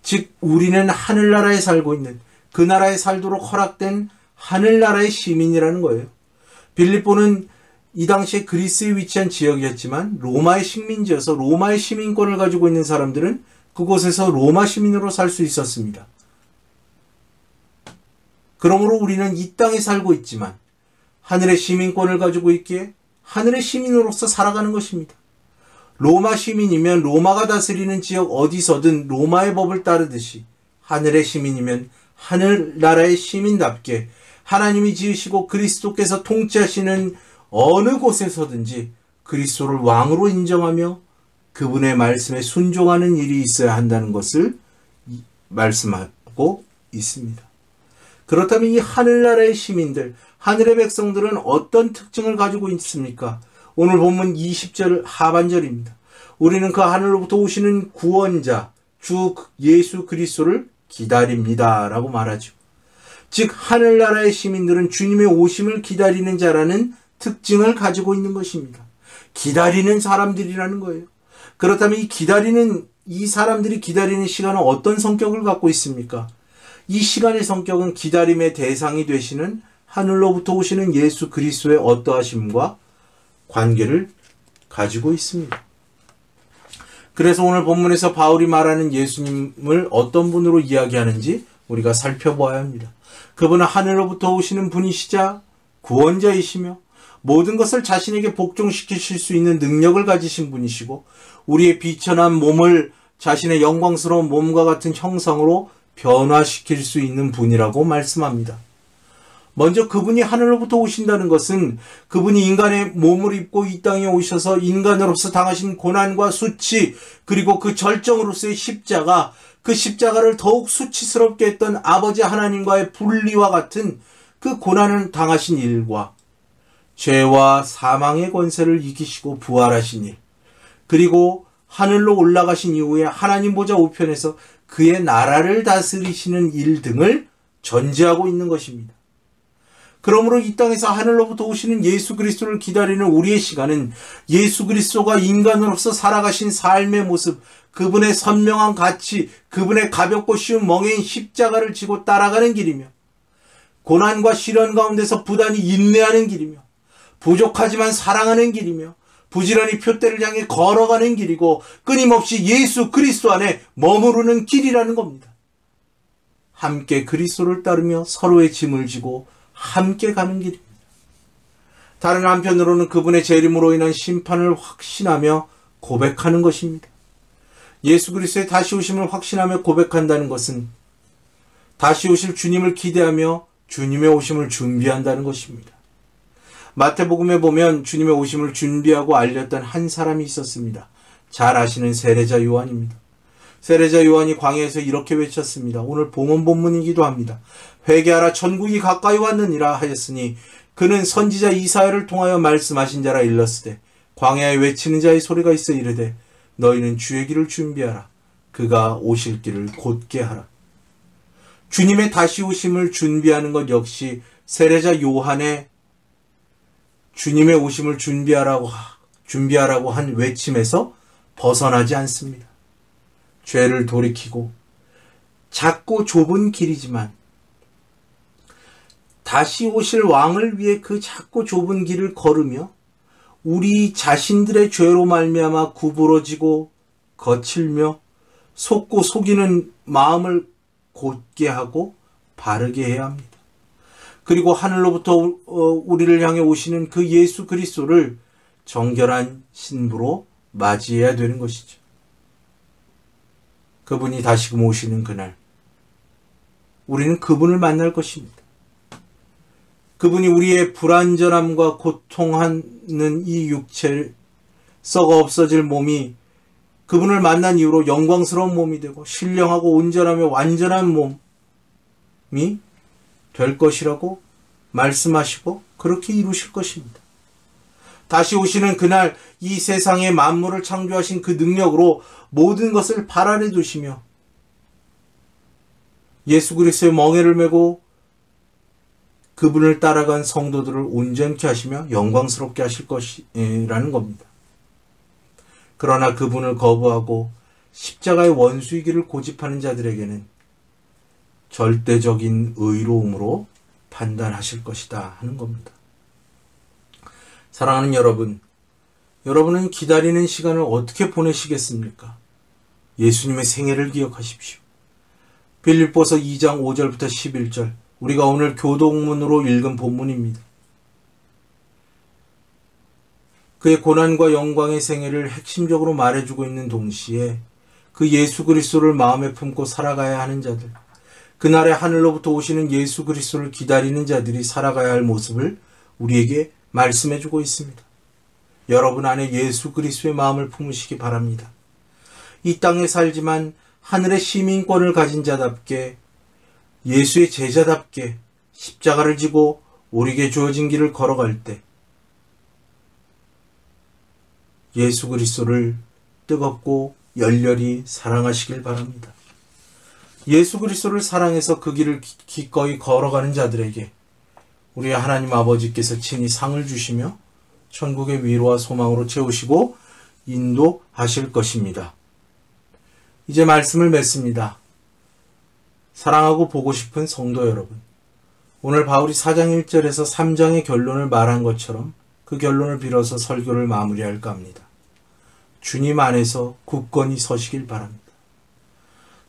즉 우리는 하늘나라에 살고 있는, 그 나라에 살도록 허락된 하늘나라의 시민이라는 거예요. 빌립보는 이 당시에 그리스에 위치한 지역이었지만 로마의 식민지여서 로마의 시민권을 가지고 있는 사람들은 그곳에서 로마 시민으로 살 수 있었습니다. 그러므로 우리는 이 땅에 살고 있지만 하늘의 시민권을 가지고 있기에 하늘의 시민으로서 살아가는 것입니다. 로마 시민이면 로마가 다스리는 지역 어디서든 로마의 법을 따르듯이 하늘의 시민이면 하늘나라의 시민답게 하나님이 지으시고 그리스도께서 통치하시는 어느 곳에서든지 그리스도를 왕으로 인정하며 그분의 말씀에 순종하는 일이 있어야 한다는 것을 말씀하고 있습니다. 그렇다면 이 하늘나라의 시민들, 하늘의 백성들은 어떤 특징을 가지고 있습니까? 오늘 본문 20절 하반절입니다. 우리는 그 하늘로부터 오시는 구원자, 주 예수 그리스도를 기다립니다. 라고 말하죠. 즉 하늘나라의 시민들은 주님의 오심을 기다리는 자라는 특징을 가지고 있는 것입니다. 기다리는 사람들이라는 거예요. 그렇다면 이 사람들이 기다리는 시간은 어떤 성격을 갖고 있습니까? 이 시간의 성격은 기다림의 대상이 되시는 하늘로부터 오시는 예수 그리스도의 어떠하심과 관계를 가지고 있습니다. 그래서 오늘 본문에서 바울이 말하는 예수님을 어떤 분으로 이야기하는지 우리가 살펴보아야 합니다. 그분은 하늘로부터 오시는 분이시자 구원자이시며 모든 것을 자신에게 복종시키실 수 있는 능력을 가지신 분이시고 우리의 비천한 몸을 자신의 영광스러운 몸과 같은 형상으로 변화시킬 수 있는 분이라고 말씀합니다. 먼저 그분이 하늘로부터 오신다는 것은 그분이 인간의 몸을 입고 이 땅에 오셔서 인간으로서 당하신 고난과 수치, 그리고 그 절정으로서의 십자가, 그 십자가를 더욱 수치스럽게 했던 아버지 하나님과의 분리와 같은 그 고난을 당하신 일과 죄와 사망의 권세를 이기시고 부활하신 일, 그리고 하늘로 올라가신 이후에 하나님 보좌 우편에서 그의 나라를 다스리시는 일 등을 전제하고 있는 것입니다. 그러므로 이 땅에서 하늘로부터 오시는 예수 그리스도를 기다리는 우리의 시간은 예수 그리스도가 인간으로서 살아가신 삶의 모습, 그분의 선명한 가치, 그분의 가볍고 쉬운 멍에인 십자가를 지고 따라가는 길이며 고난과 시련 가운데서 부단히 인내하는 길이며 부족하지만 사랑하는 길이며 부지런히 표대를 향해 걸어가는 길이고 끊임없이 예수 그리스도 안에 머무르는 길이라는 겁니다. 함께 그리스도를 따르며 서로의 짐을 지고 함께 가는 길입니다. 다른 한편으로는 그분의 재림으로 인한 심판을 확신하며 고백하는 것입니다. 예수 그리스도의 다시 오심을 확신하며 고백한다는 것은 다시 오실 주님을 기대하며 주님의 오심을 준비한다는 것입니다. 마태복음에 보면 주님의 오심을 준비하고 알렸던 한 사람이 있었습니다. 잘 아시는 세례자 요한입니다. 세례자 요한이 광야에서 이렇게 외쳤습니다. 오늘 봉헌 본문이기도 합니다. 회개하라, 천국이 가까이 왔느니라 하였으니 그는 선지자 이사야를 통하여 말씀하신 자라 일렀으되 광야에 외치는 자의 소리가 있어 이르되 너희는 주의 길을 준비하라. 그가 오실 길을 곧게 하라. 주님의 다시 오심을 준비하는 것 역시 세례자 요한의 주님의 오심을 준비하라고 준비하라고 한 외침에서 벗어나지 않습니다. 죄를 돌이키고 작고 좁은 길이지만 다시 오실 왕을 위해 그 작고 좁은 길을 걸으며 우리 자신들의 죄로 말미암아 구부러지고 거칠며 속고 속이는 마음을 곧게 하고 바르게 해야 합니다. 그리고 하늘로부터 우리를 향해 오시는 그 예수 그리스도를 정결한 신부로 맞이해야 되는 것이죠. 그분이 다시금 오시는 그날 우리는 그분을 만날 것입니다. 그분이 우리의 불완전함과 고통하는 이 육체를 썩어 없어질 몸이 그분을 만난 이후로 영광스러운 몸이 되고 신령하고 온전하며 완전한 몸이 될 것이라고 말씀하시고 그렇게 이루실 것입니다. 다시 오시는 그날 이 세상의 만물을 창조하신 그 능력으로 모든 것을 발 아래 두시며 예수 그리스도의 멍에를 메고 그분을 따라간 성도들을 온전케 하시며 영광스럽게 하실 것이라는 겁니다. 그러나 그분을 거부하고 십자가의 원수이기를 고집하는 자들에게는 절대적인 의로움으로 판단하실 것이다 하는 겁니다. 사랑하는 여러분, 여러분은 기다리는 시간을 어떻게 보내시겠습니까? 예수님의 생애를 기억하십시오. 빌립보서 2장 5절부터 11절, 우리가 오늘 교동문으로 읽은 본문입니다. 그의 고난과 영광의 생애를 핵심적으로 말해주고 있는 동시에 그 예수 그리스도를 마음에 품고 살아가야 하는 자들, 그날에 하늘로부터 오시는 예수 그리스도를 기다리는 자들이 살아가야 할 모습을 우리에게 말씀해주고 있습니다. 여러분 안에 예수 그리스도의 마음을 품으시기 바랍니다. 이 땅에 살지만 하늘의 시민권을 가진 자답게 예수의 제자답게 십자가를 지고 우리에게 주어진 길을 걸어갈 때 예수 그리스도를 뜨겁고 열렬히 사랑하시길 바랍니다. 예수 그리스도를 사랑해서 그 길을 기꺼이 걸어가는 자들에게 우리 하나님 아버지께서 친히 상을 주시며 천국의 위로와 소망으로 채우시고 인도하실 것입니다. 이제 말씀을 맺습니다. 사랑하고 보고 싶은 성도 여러분, 오늘 바울이 4장 1절에서 3장의 결론을 말한 것처럼 그 결론을 빌어서 설교를 마무리할까 합니다. 주님 안에서 굳건히 서시길 바랍니다.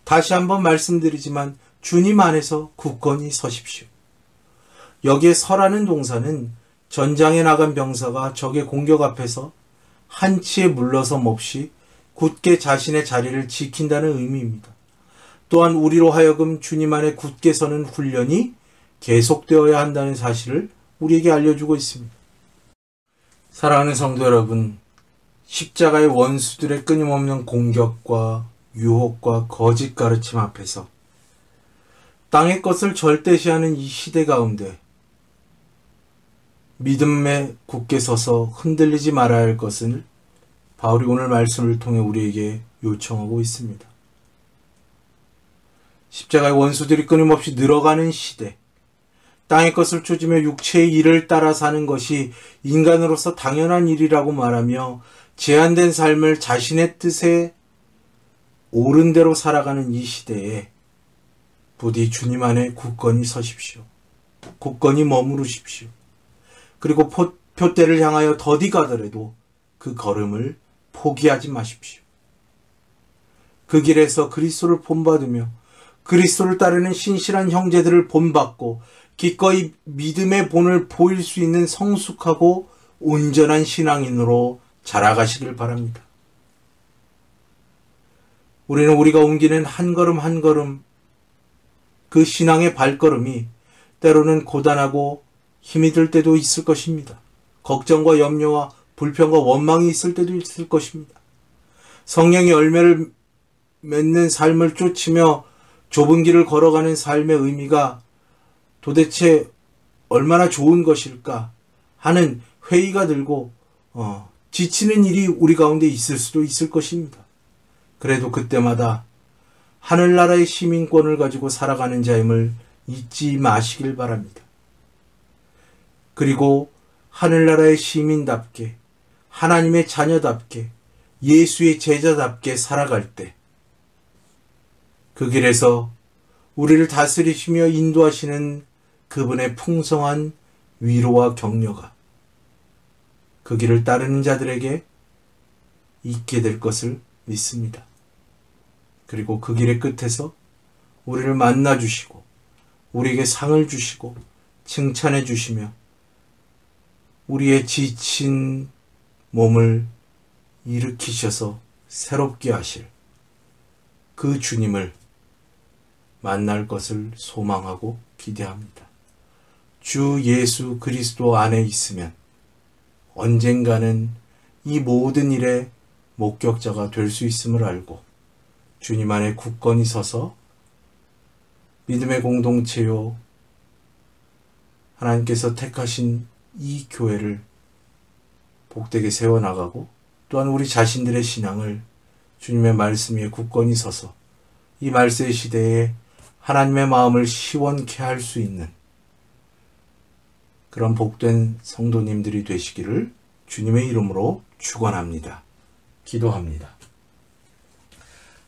다시 한번 말씀드리지만 주님 안에서 굳건히 서십시오. 여기에 서라는 동사는 전장에 나간 병사가 적의 공격 앞에서 한치의 물러섬 없이 굳게 자신의 자리를 지킨다는 의미입니다. 또한 우리로 하여금 주님 안에 굳게 서는 훈련이 계속되어야 한다는 사실을 우리에게 알려주고 있습니다. 사랑하는 성도 여러분, 십자가의 원수들의 끊임없는 공격과 유혹과 거짓 가르침 앞에서 땅의 것을 절대시하는 이 시대 가운데 믿음에 굳게 서서 흔들리지 말아야 할 것을 바울이 오늘 말씀을 통해 우리에게 요청하고 있습니다. 십자가의 원수들이 끊임없이 늘어가는 시대, 땅의 것을 추지며 육체의 일을 따라 사는 것이 인간으로서 당연한 일이라고 말하며 제한된 삶을 자신의 뜻에 옳은 대로 살아가는 이 시대에 부디 주님 안에 굳건히 서십시오. 굳건히 머무르십시오. 그리고 표대를 향하여 더디 가더라도 그 걸음을 포기하지 마십시오. 그 길에서 그리스도를 본받으며 그리스도를 따르는 신실한 형제들을 본받고 기꺼이 믿음의 본을 보일 수 있는 성숙하고 온전한 신앙인으로 자라가시길 바랍니다. 우리는 우리가 옮기는 한 걸음 한 걸음 그 신앙의 발걸음이 때로는 고단하고 힘이 들 때도 있을 것입니다. 걱정과 염려와 불평과 원망이 있을 때도 있을 것입니다. 성령의 열매를 맺는 삶을 쫓으며 좁은 길을 걸어가는 삶의 의미가 도대체 얼마나 좋은 것일까 하는 회의가 들고 지치는 일이 우리 가운데 있을 수도 있을 것입니다. 그래도 그때마다 하늘나라의 시민권을 가지고 살아가는 자임을 잊지 마시길 바랍니다. 그리고 하늘나라의 시민답게 하나님의 자녀답게 예수의 제자답게 살아갈 때 그 길에서 우리를 다스리시며 인도하시는 그분의 풍성한 위로와 격려가 그 길을 따르는 자들에게 있게 될 것을 믿습니다. 그리고 그 길의 끝에서 우리를 만나 주시고 우리에게 상을 주시고 칭찬해 주시며 우리의 지친 몸을 일으키셔서 새롭게 하실 그 주님을 만날 것을 소망하고 기대합니다. 주 예수 그리스도 안에 있으면 언젠가는 이 모든 일의 목격자가 될 수 있음을 알고 주님 안에 굳건히 서서 믿음의 공동체요 하나님께서 택하신 이 교회를 복되게 세워나가고 또한 우리 자신들의 신앙을 주님의 말씀 위에 굳건히 서서 이 말세 시대에 하나님의 마음을 시원케 할 수 있는 그런 복된 성도님들이 되시기를 주님의 이름으로 축원합니다. 기도합니다.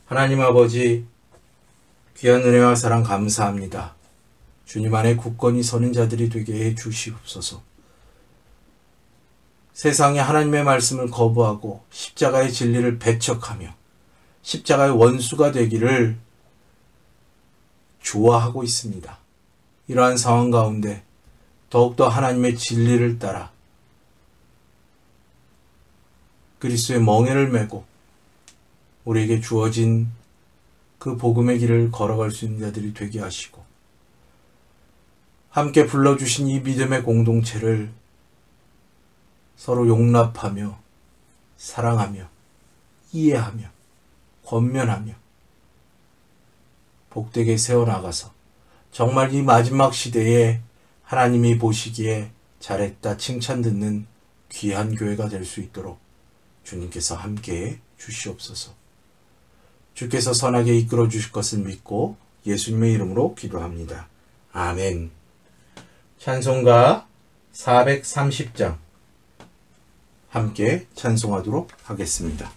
하나님 아버지, 귀한 은혜와 사랑 감사합니다. 주님 안에 굳건히 서는 자들이 되게 해 주시옵소서. 세상에 하나님의 말씀을 거부하고 십자가의 진리를 배척하며 십자가의 원수가 되기를 좋아하고 있습니다. 이러한 상황 가운데 더욱더 하나님의 진리를 따라 그리스도의 멍에를 메고 우리에게 주어진 그 복음의 길을 걸어갈 수 있는 자들이 되게 하시고 함께 불러주신 이 믿음의 공동체를 서로 용납하며 사랑하며 이해하며 권면하며 복되게 세워나가서 정말 이 마지막 시대에 하나님이 보시기에 잘했다 칭찬 듣는 귀한 교회가 될 수 있도록 주님께서 함께해 주시옵소서. 주께서 선하게 이끌어 주실 것을 믿고 예수님의 이름으로 기도합니다. 아멘. 찬송가 430장 함께 찬송하도록 하겠습니다.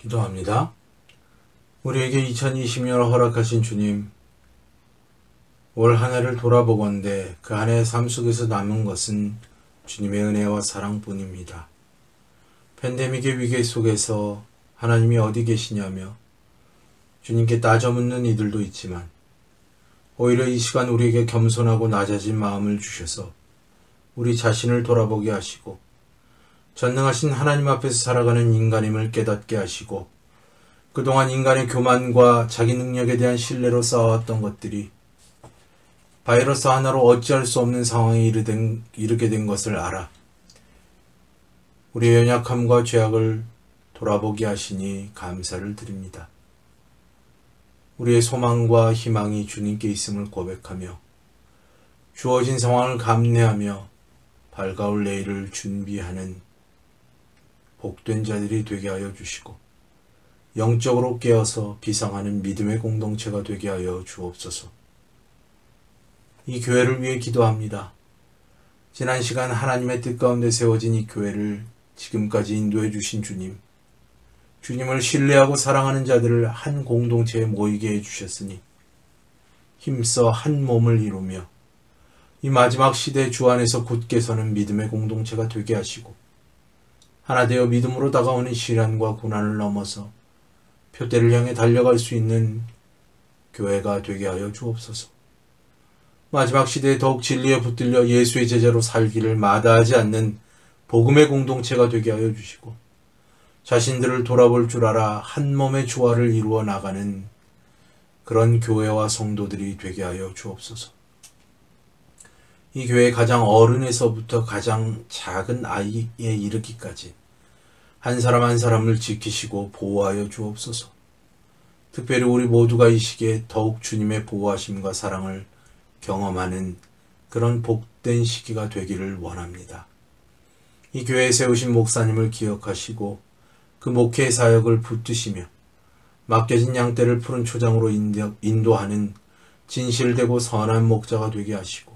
기도합니다. 우리에게 2020년을 허락하신 주님, 올 한 해를 돌아보건대 그 한 해의 삶 속에서 남은 것은 주님의 은혜와 사랑뿐입니다. 팬데믹의 위기 속에서 하나님이 어디 계시냐며 주님께 따져묻는 이들도 있지만 오히려 이 시간 우리에게 겸손하고 낮아진 마음을 주셔서 우리 자신을 돌아보게 하시고 전능하신 하나님 앞에서 살아가는 인간임을 깨닫게 하시고 그동안 인간의 교만과 자기 능력에 대한 신뢰로 쌓아왔던 것들이 바이러스 하나로 어찌할 수 없는 상황에 이르게 된 것을 알아 우리의 연약함과 죄악을 돌아보게 하시니 감사를 드립니다. 우리의 소망과 희망이 주님께 있음을 고백하며 주어진 상황을 감내하며 밝아올 내일을 준비하는 복된 자들이 되게 하여 주시고 영적으로 깨어서 비상하는 믿음의 공동체가 되게 하여 주옵소서. 이 교회를 위해 기도합니다. 지난 시간 하나님의 뜻 가운데 세워진 이 교회를 지금까지 인도해 주신 주님, 주님을 신뢰하고 사랑하는 자들을 한 공동체에 모이게 해주셨으니 힘써 한 몸을 이루며 이 마지막 시대 주 안에서 굳게 서는 믿음의 공동체가 되게 하시고 하나 되어 믿음으로 다가오는 시련과 고난을 넘어서 표대를 향해 달려갈 수 있는 교회가 되게 하여 주옵소서. 마지막 시대에 더욱 진리에 붙들려 예수의 제자로 살기를 마다하지 않는 복음의 공동체가 되게 하여 주시고 자신들을 돌아볼 줄 알아 한 몸의 조화를 이루어 나가는 그런 교회와 성도들이 되게 하여 주옵소서. 이 교회의 가장 어른에서부터 가장 작은 아이에 이르기까지 한 사람 한 사람을 지키시고 보호하여 주옵소서. 특별히 우리 모두가 이 시기에 더욱 주님의 보호하심과 사랑을 경험하는 그런 복된 시기가 되기를 원합니다. 이 교회에 세우신 목사님을 기억하시고 그 목회 사역을 붙드시며 맡겨진 양떼를 푸른 초장으로 인도하는 진실되고 선한 목자가 되게 하시고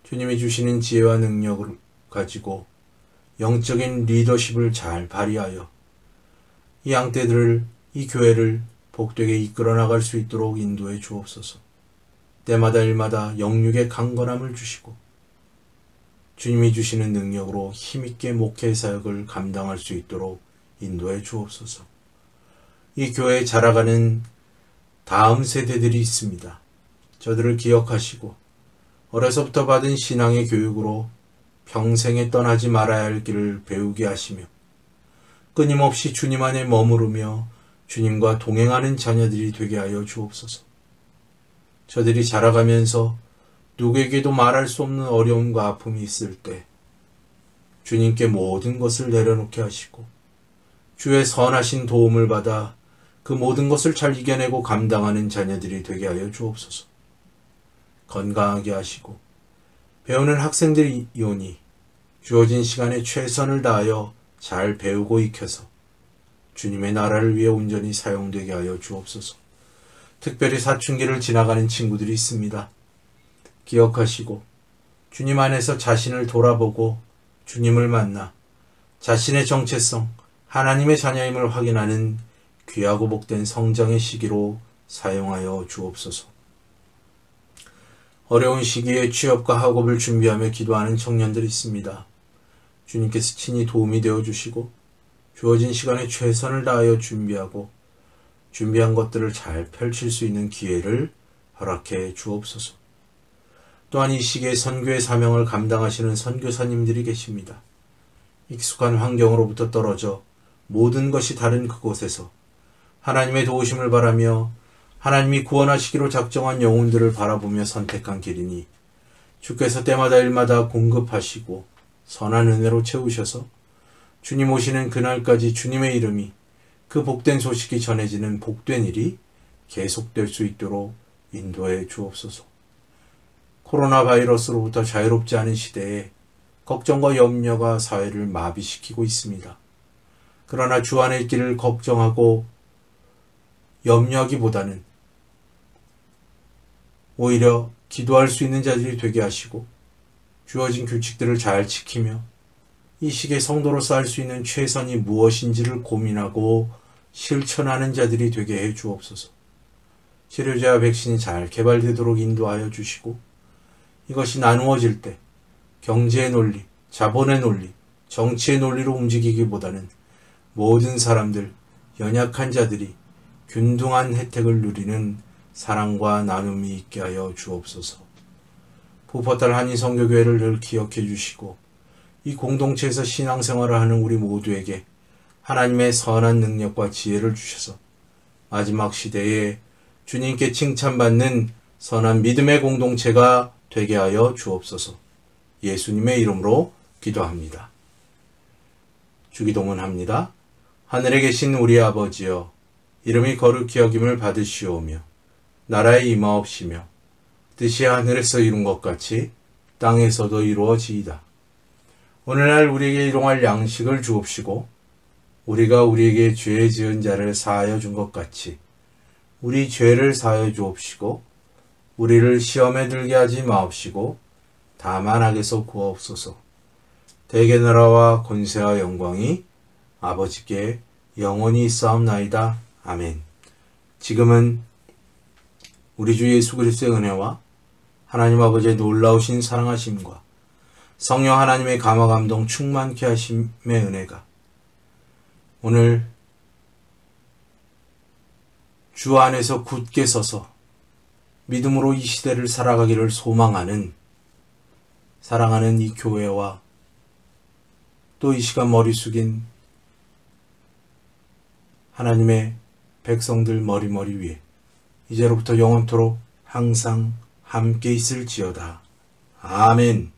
주님이 주시는 지혜와 능력을 가지고 영적인 리더십을 잘 발휘하여 이 양떼들을, 이 교회를 복되게 이끌어 나갈 수 있도록 인도해 주옵소서. 때마다 일마다 영육의 강건함을 주시고 주님이 주시는 능력으로 힘있게 목회 사역을 감당할 수 있도록 인도해 주옵소서. 이 교회에 자라가는 다음 세대들이 있습니다. 저들을 기억하시고 어려서부터 받은 신앙의 교육으로 평생에 떠나지 말아야 할 길을 배우게 하시며 끊임없이 주님 안에 머무르며 주님과 동행하는 자녀들이 되게 하여 주옵소서. 저들이 자라가면서 누구에게도 말할 수 없는 어려움과 아픔이 있을 때 주님께 모든 것을 내려놓게 하시고 주의 선하신 도움을 받아 그 모든 것을 잘 이겨내고 감당하는 자녀들이 되게 하여 주옵소서. 건강하게 하시고 배우는 학생들이오니 주어진 시간에 최선을 다하여 잘 배우고 익혀서 주님의 나라를 위해 온전히 사용되게 하여 주옵소서. 특별히 사춘기를 지나가는 친구들이 있습니다. 기억하시고 주님 안에서 자신을 돌아보고 주님을 만나 자신의 정체성, 하나님의 자녀임을 확인하는 귀하고 복된 성장의 시기로 사용하여 주옵소서. 어려운 시기에 취업과 학업을 준비하며 기도하는 청년들이 있습니다. 주님께서 친히 도움이 되어 주시고 주어진 시간에 최선을 다하여 준비하고 준비한 것들을 잘 펼칠 수 있는 기회를 허락해 주옵소서. 또한 이 시기에 선교의 사명을 감당하시는 선교사님들이 계십니다. 익숙한 환경으로부터 떨어져 모든 것이 다른 그곳에서 하나님의 도우심을 바라며 하나님이 구원하시기로 작정한 영혼들을 바라보며 선택한 길이니 주께서 때마다 일마다 공급하시고 선한 은혜로 채우셔서 주님 오시는 그날까지 주님의 이름이 그 복된 소식이 전해지는 복된 일이 계속될 수 있도록 인도해 주옵소서. 코로나 바이러스로부터 자유롭지 않은 시대에 걱정과 염려가 사회를 마비시키고 있습니다. 그러나 주 안에 있기를 걱정하고 염려하기보다는 오히려 기도할 수 있는 자들이 되게 하시고 주어진 규칙들을 잘 지키며 이 시기에 성도로서 할 수 있는 최선이 무엇인지를 고민하고 실천하는 자들이 되게 해 주옵소서. 치료제와 백신이 잘 개발되도록 인도하여 주시고 이것이 나누어질 때 경제의 논리, 자본의 논리, 정치의 논리로 움직이기보다는 모든 사람들, 연약한 자들이 균등한 혜택을 누리는 사랑과 나눔이 있게 하여 주옵소서. 푸포탈 한인선교교회를 늘 기억해 주시고 이 공동체에서 신앙생활을 하는 우리 모두에게 하나님의 선한 능력과 지혜를 주셔서 마지막 시대에 주님께 칭찬받는 선한 믿음의 공동체가 되게 하여 주옵소서. 예수님의 이름으로 기도합니다. 주기도문 합니다. 하늘에 계신 우리 아버지여, 이름이 거룩히 여김을 받으시오며 나라에 임하옵시며 뜻이 하늘에서 이룬 것 같이 땅에서도 이루어지이다. 오늘날 우리에게 일용할 양식을 주옵시고 우리가 우리에게 죄 지은 자를 사하여 준 것 같이 우리 죄를 사하여 주옵시고 우리를 시험에 들게 하지 마옵시고 다만 악에서 구하옵소서. 대개 나라와 권세와 영광이 아버지께 영원히 있사옵나이다. 아멘. 지금은 우리 주 예수 그리스도의 은혜와 하나님 아버지의 놀라우신 사랑하심과 성령 하나님의 감화 감동 충만케 하심의 은혜가 오늘 주 안에서 굳게 서서 믿음으로 이 시대를 살아가기를 소망하는 사랑하는 이 교회와 또 이 시간 머리 숙인 하나님의 백성들 머리 위에 이제로부터 영원토록 항상 함께 있을지어다. 아멘.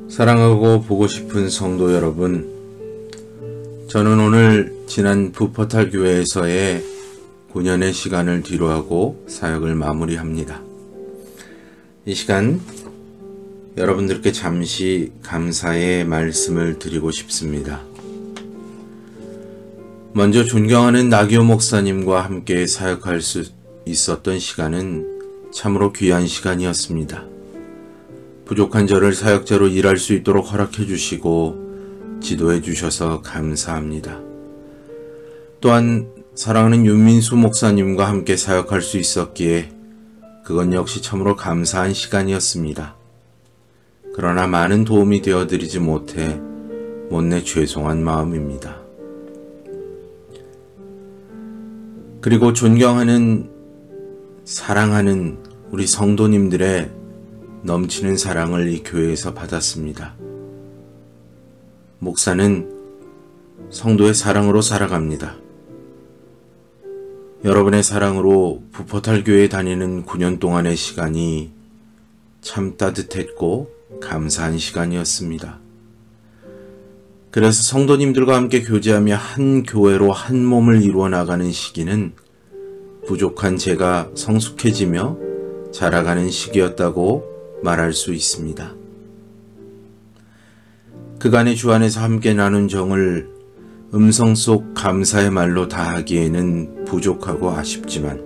사랑하고 보고 싶은 성도 여러분, 저는 오늘 지난 푸포탈 교회에서의 9년의 시간을 뒤로하고 사역을 마무리합니다. 이 시간 여러분들께 잠시 감사의 말씀을 드리고 싶습니다. 먼저 존경하는 나기호 목사님과 함께 사역할 수 있었던 시간은 참으로 귀한 시간이었습니다. 부족한 저를 사역자로 일할 수 있도록 허락해 주시고 지도해 주셔서 감사합니다. 또한 사랑하는 윤민수 목사님과 함께 사역할 수 있었기에 그건 역시 참으로 감사한 시간이었습니다. 그러나 많은 도움이 되어드리지 못해 못내 죄송한 마음입니다. 그리고 존경하는 사랑하는 우리 성도님들의 넘치는 사랑을 이 교회에서 받았습니다. 목사는 성도의 사랑으로 살아갑니다. 여러분의 사랑으로 푸포탈 교회에 다니는 9년 동안의 시간이 참 따뜻했고 감사한 시간이었습니다. 그래서 성도님들과 함께 교제하며 한 교회로 한 몸을 이루어 나가는 시기는 부족한 제가 성숙해지며 자라가는 시기였다고 말할 수 있습니다. 그간의 주 안에서 함께 나눈 정을 음성 속 감사의 말로 다하기에는 부족하고 아쉽지만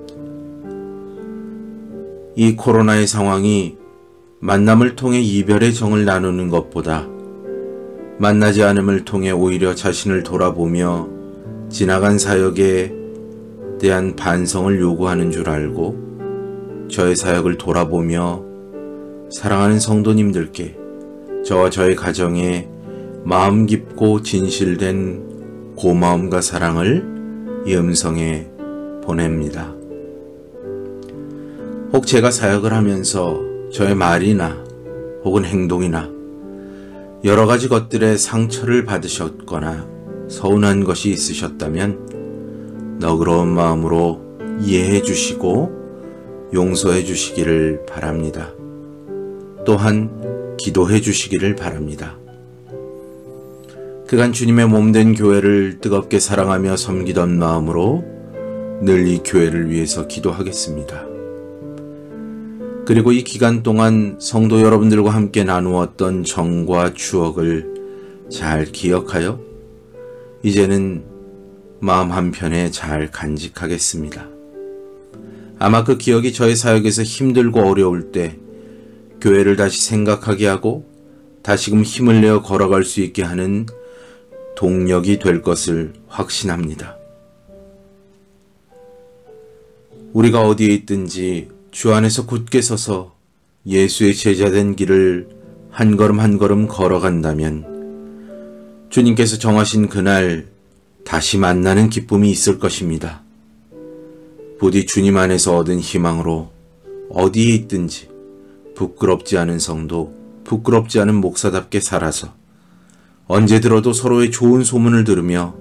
이 코로나의 상황이 만남을 통해 이별의 정을 나누는 것보다 만나지 않음을 통해 오히려 자신을 돌아보며 지나간 사역에 대한 반성을 요구하는 줄 알고 저의 사역을 돌아보며 사랑하는 성도님들께 저와 저의 가정에 마음 깊고 진실된 고마움과 사랑을 이 음성에 보냅니다. 혹 제가 사역을 하면서 저의 말이나 혹은 행동이나 여러 가지 것들에 상처를 받으셨거나 서운한 것이 있으셨다면 너그러운 마음으로 이해해 주시고 용서해 주시기를 바랍니다. 또한 기도해 주시기를 바랍니다. 그간 주님의 몸된 교회를 뜨겁게 사랑하며 섬기던 마음으로 늘 이 교회를 위해서 기도하겠습니다. 그리고 이 기간 동안 성도 여러분들과 함께 나누었던 정과 추억을 잘 기억하여 이제는 마음 한편에 잘 간직하겠습니다. 아마 그 기억이 저의 사역에서 힘들고 어려울 때 교회를 다시 생각하게 하고 다시금 힘을 내어 걸어갈 수 있게 하는 동력이 될 것을 확신합니다. 우리가 어디에 있든지 주 안에서 굳게 서서 예수의 제자된 길을 한 걸음 한 걸음 걸어간다면 주님께서 정하신 그날 다시 만나는 기쁨이 있을 것입니다. 부디 주님 안에서 얻은 희망으로 어디에 있든지 부끄럽지 않은 성도, 부끄럽지 않은 목사답게 살아서 언제 들어도 서로의 좋은 소문을 들으며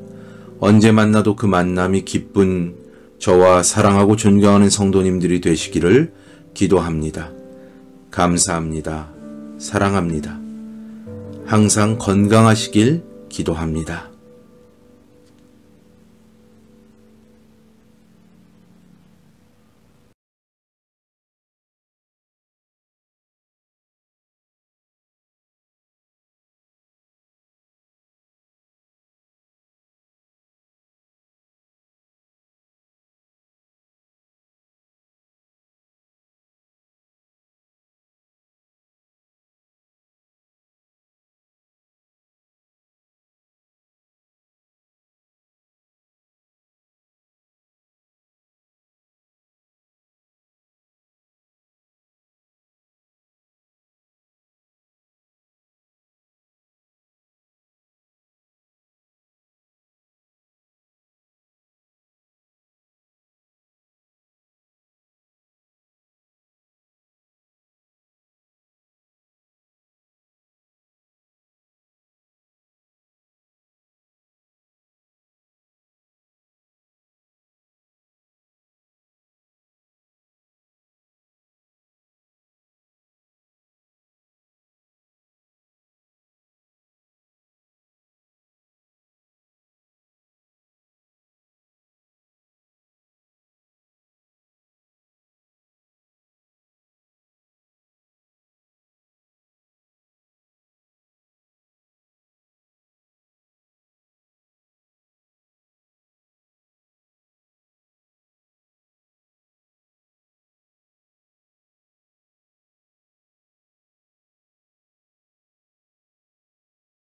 언제 만나도 그 만남이 기쁜 저와 사랑하고 존경하는 성도님들이 되시기를 기도합니다. 감사합니다. 사랑합니다. 항상 건강하시길 기도합니다.